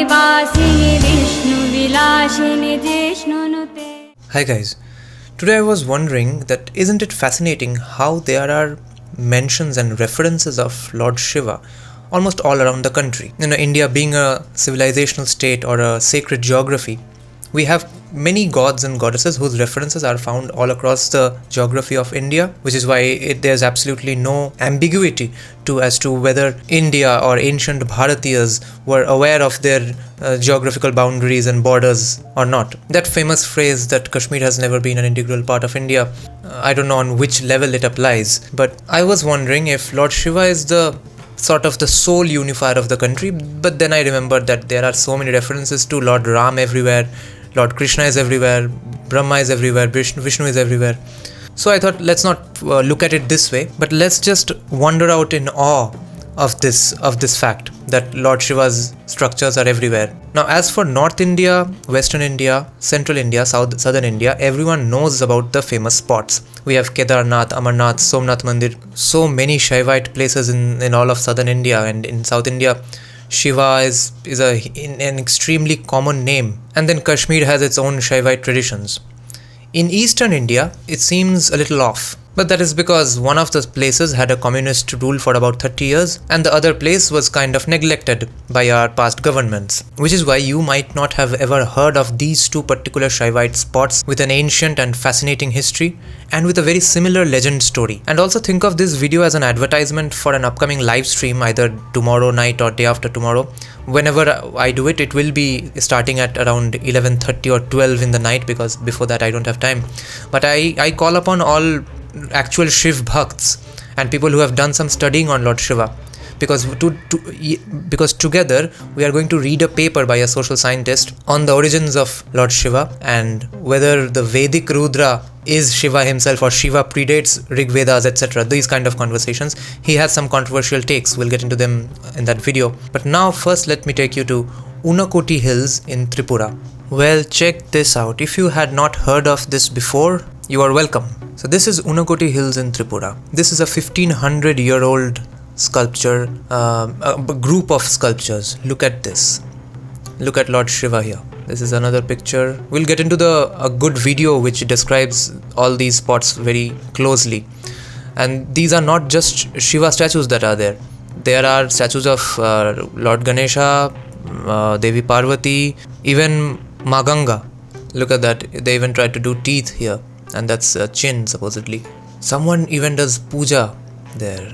Hi guys, today I was wondering that isn't it fascinating how there are mentions and references of Lord Shiva almost all around the country. India being a civilizational state or a sacred geography, we have many gods and goddesses whose references are found all across the geography of India, which is why there's absolutely no ambiguity as to whether India or ancient Bharatiyas were aware of their geographical boundaries and borders or not. That famous phrase that Kashmir has never been an integral part of India, I don't know on which level it applies, but I was wondering if Lord Shiva is the sort of the sole unifier of the country, but then I remembered that there are so many references to Lord Ram everywhere, Lord Krishna is everywhere, Brahma is everywhere, Vishnu is everywhere. So I thought, let's not look at it this way, but let's just wander out in awe of this fact that Lord Shiva's structures are everywhere. Now, as for North India, Western India, Central India, Southern India, everyone knows about the famous spots. We have Kedarnath, Amarnath, Somnath Mandir, so many Shaivite places in all of Southern India, and in South India, Shiva is an extremely common name. And then Kashmir has its own Shaivite traditions. In Eastern India, it seems a little off. But that is because one of the places had a communist rule for about 30 years and the other place was kind of neglected by our past governments. Which is why you might not have ever heard of these two particular Shaivite spots with an ancient and fascinating history and with a very similar legend story. And also think of this video as an advertisement for an upcoming live stream either tomorrow night or day after tomorrow. Whenever I do it, it will be starting at around 11:30 or 12 in the night because before that I don't have time. But I call upon all actual Shiv Bhakts and people who have done some studying on Lord Shiva because together we are going to read a paper by a social scientist on the origins of Lord Shiva and whether the Vedic Rudra is Shiva himself or Shiva predates Rig Vedas, etc. These kind of conversations. He has some controversial takes. We'll get into them in that video. But now first let me take you to Unakoti Hills in Tripura. Well, check this out. If you had not heard of this before, you are welcome. So this is Unakoti Hills in Tripura. This is a 1500-year-old sculpture, a group of sculptures. Look at this. Look at Lord Shiva here. This is another picture. We'll get into a good video which describes all these spots very closely. And these are not just Shiva statues that are there. There are statues of Lord Ganesha, Devi Parvati, even Ma Ganga. Look at that. They even tried to do teeth here. And that's a chin supposedly. Someone even does puja there.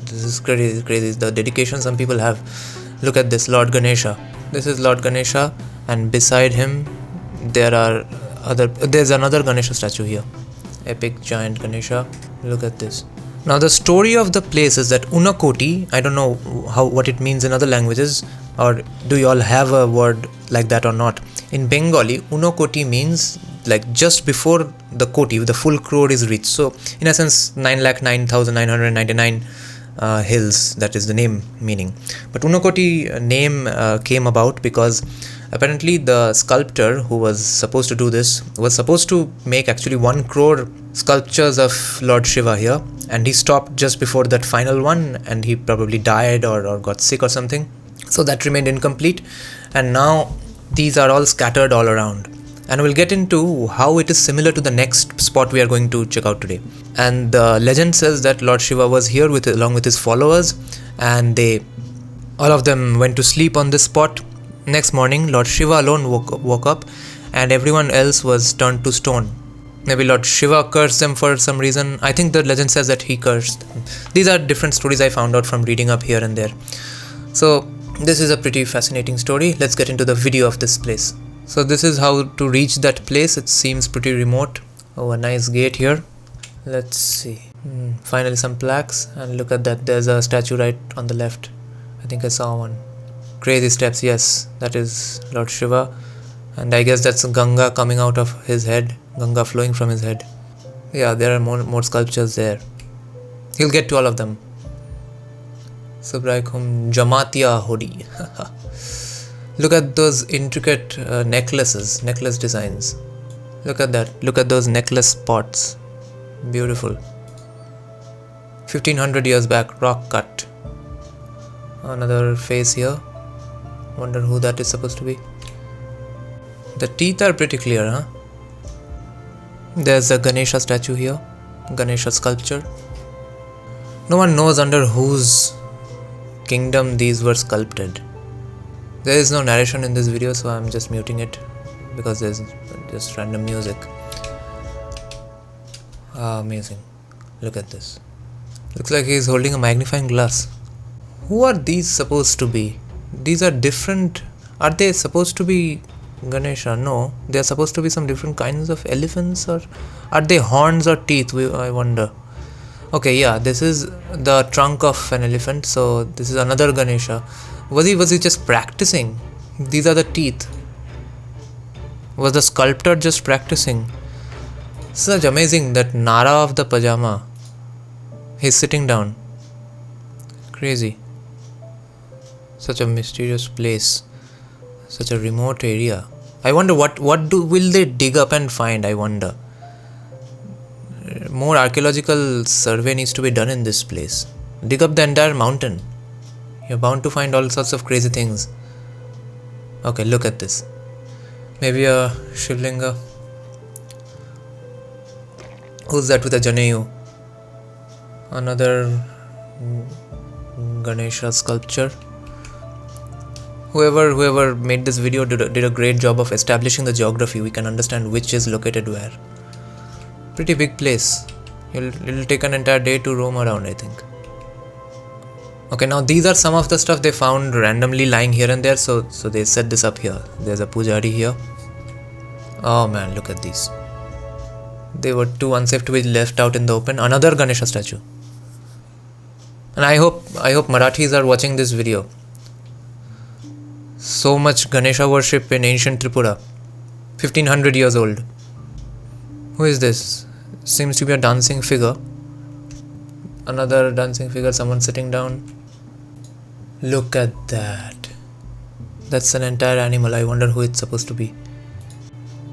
This is crazy. The dedication some people have. Look at this, Lord Ganesha. This is Lord Ganesha, and beside him there's another Ganesha statue here. Epic giant Ganesha. Look at this. Now the story of the place is that Unakoti, I don't know what it means in other languages, or do you all have a word like that or not? In Bengali, Unakoti means like just before the Koti, the full crore is reached. So in a sense, 9,09,999 hills, that is the name meaning. But Unakoti name came about because apparently the sculptor who was supposed to do this was supposed to make actually 1 crore sculptures of Lord Shiva here, and he stopped just before that final one, and he probably died or got sick or something. So that remained incomplete, and now these are all scattered all around. And we'll get into how it is similar to the next spot we are going to check out today. And the legend says that Lord Shiva was here along with his followers, and all of them went to sleep on this spot. Next morning, Lord Shiva alone woke up, and everyone else was turned to stone. Maybe Lord Shiva cursed them for some reason. I think the legend says that he cursed. These are different stories I found out from reading up here and there. So this is a pretty fascinating story. Let's get into the video of this place. So this is how to reach that place. It seems pretty remote. Oh, a nice gate here. Let's see. Finally some plaques, and look at that. There's a statue right on the left. I think I saw one. Crazy steps. Yes, that is Lord Shiva. And I guess that's Ganga coming out of his head. Ganga flowing from his head. Yeah, there are more sculptures there. He'll get to all of them. Subraikum Jamatia Hodi. Look at those intricate necklace designs. Look at that. Look at those necklace spots. Beautiful. 1500 years back, rock cut. Another face here. Wonder who that is supposed to be. The teeth are pretty clear, huh? There's a Ganesha statue here. Ganesha sculpture. No one knows under whose kingdom these were sculpted. There is no narration in this video, so I'm just muting it because there's just random music. Amazing. Look at this. Looks like he's holding a magnifying glass. Who are these supposed to be? These are different. Are they supposed to be Ganesha? No. They are supposed to be some different kinds of elephants, or are they horns or teeth? I wonder. Okay, yeah, this is the trunk of an elephant, so this is another Ganesha. Was he just practicing? These are the teeth. Was the sculptor just practicing? Such amazing, that Nara of the pajama. He's sitting down. Crazy. Such a mysterious place. Such a remote area. I wonder what will they dig up and find, I wonder. More archaeological survey needs to be done in this place. Dig up the entire mountain. You're bound to find all sorts of crazy things. Okay, look at this. Maybe a Shivlinga. Who's that with a Janeyu? Another Ganesha sculpture. Whoever made this video did a great job of establishing the geography. We can understand which is located where. Pretty big place. It'll take an entire day to roam around, I think. Okay, now these are some of the stuff they found randomly lying here and there, so they set this up here. There's a pujari here. Oh man, look at these. They were too unsafe to be left out in the open. Another Ganesha statue. And I hope Marathis are watching this video. So much Ganesha worship in ancient Tripura. 1500 years old. Who is this? Seems to be a dancing figure. Another dancing figure, someone sitting down. Look at that. That's an entire animal. I wonder who it's supposed to be.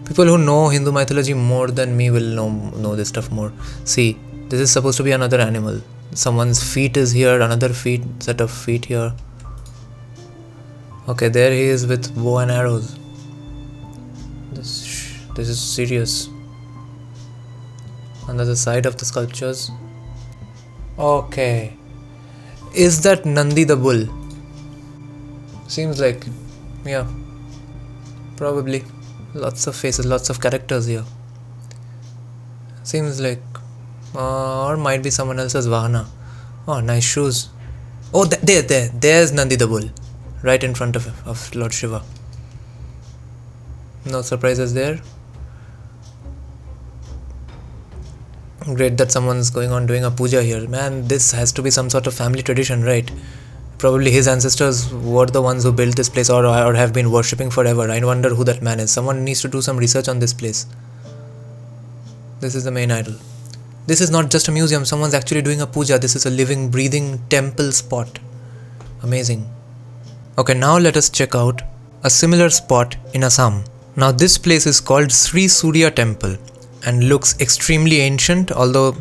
People who know Hindu mythology more than me will know this stuff more. See, this is supposed to be another animal. Someone's feet is here, another set of feet here. Okay, there he is with bow and arrows. This is serious. Another side of the sculptures. Okay. Is that Nandi the bull? Seems like, yeah. Probably. Lots of faces, lots of characters here. Seems like, or might be someone else's Vahana. Oh, nice shoes. Oh, there's Nandi the bull. Right in front of Lord Shiva. No surprises there. Great that someone's going on doing a puja here. Man, this has to be some sort of family tradition, right? Probably his ancestors were the ones who built this place or have been worshipping forever. I wonder who that man is. Someone needs to do some research on this place. This is the main idol. This is not just a museum. Someone's actually doing a puja. This is a living, breathing temple spot. Amazing. Okay, now let us check out a similar spot in Assam. Now this place is called Shree Surya Temple and looks extremely ancient, although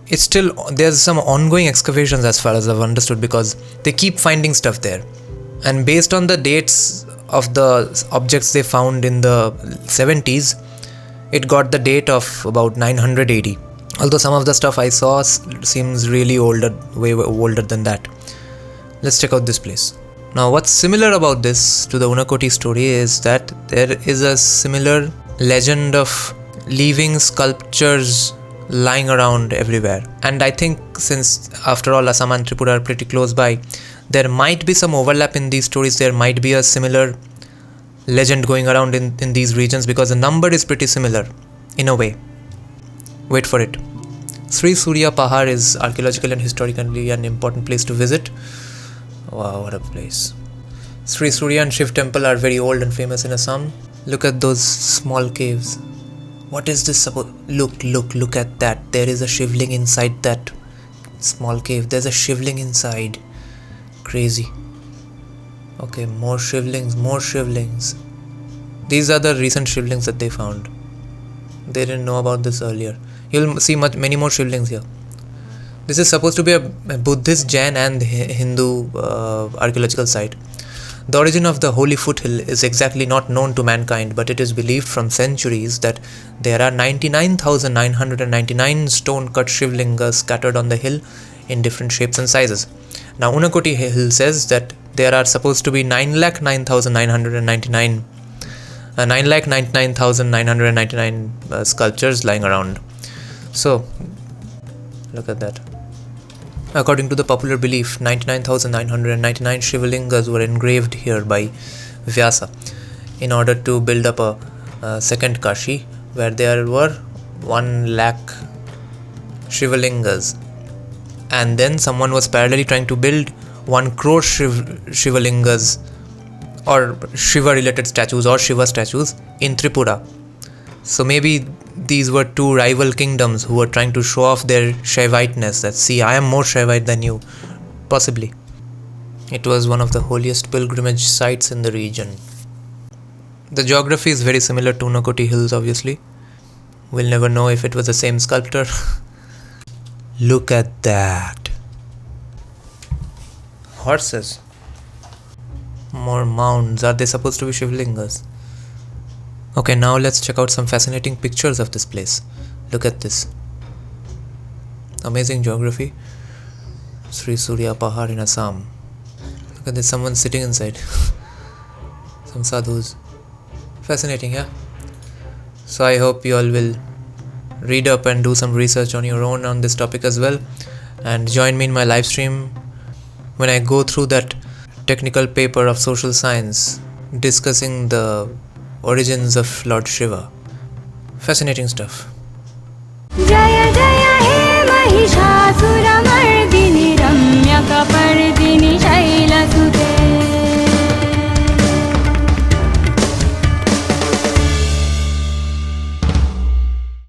it's still, there's some ongoing excavations as far as I've understood, because they keep finding stuff there. And based on the dates of the objects they found in the 70s, it got the date of about 900 AD. Although some of the stuff I saw seems really older, way older than that. Let's check out this place. Now what's similar about this to the Unakoti story is that there is a similar legend of leaving sculptures lying around everywhere. And I think since after all Assam and Tripura are pretty close by, there might be some overlap in these stories. There might be a similar legend going around in these regions, because the number is pretty similar in a way. Wait for it. Sri Surya Pahar is archaeologically and historically an important place to visit. Wow, what a place. Sri Surya and Shiv temple are very old and famous in Assam. Look at those small caves. What is this supposed? Look at that. There is a shivling inside that small cave. There's a shivling inside. Crazy. Okay, more shivlings. These are the recent shivlings that they found. They didn't know about this earlier. You'll see many more shivlings here. This is supposed to be a Buddhist, Jain and Hindu archaeological site. The origin of the holy foothill is exactly not known to mankind, but it is believed from centuries that there are 99,999 stone-cut Shivlingas scattered on the hill in different shapes and sizes. Now, Unakoti hill says that there are supposed to be 9,99,999 sculptures lying around. So, look at that. According to the popular belief, 99,999 Shivlingas were engraved here by Vyasa in order to build up a second Kashi, where there were 1 lakh Shivlingas. And then someone was parallelly trying to build 1 crore Shivlingas or Shiva related statues or Shiva statues in Tripura. So maybe these were two rival kingdoms who were trying to show off their Shaiviteness, that see, I am more Shaivite than you. Possibly. It was one of the holiest pilgrimage sites in the region. The geography is very similar to Unakoti Hills, obviously. We'll never know if it was the same sculptor. Look at that. Horses. More mounds. Are they supposed to be Shivlingas? Okay, now let's check out some fascinating pictures of this place. Look at this. Amazing geography. Shree Surya Pahar in Assam. Look at this, someone sitting inside. Some sadhus. Fascinating, yeah? So I hope you all will read up and do some research on your own on this topic as well. And join me in my live stream when I go through that technical paper of social science discussing the origins of Lord Shiva. Fascinating stuff. Jaya Jaya He Mahisha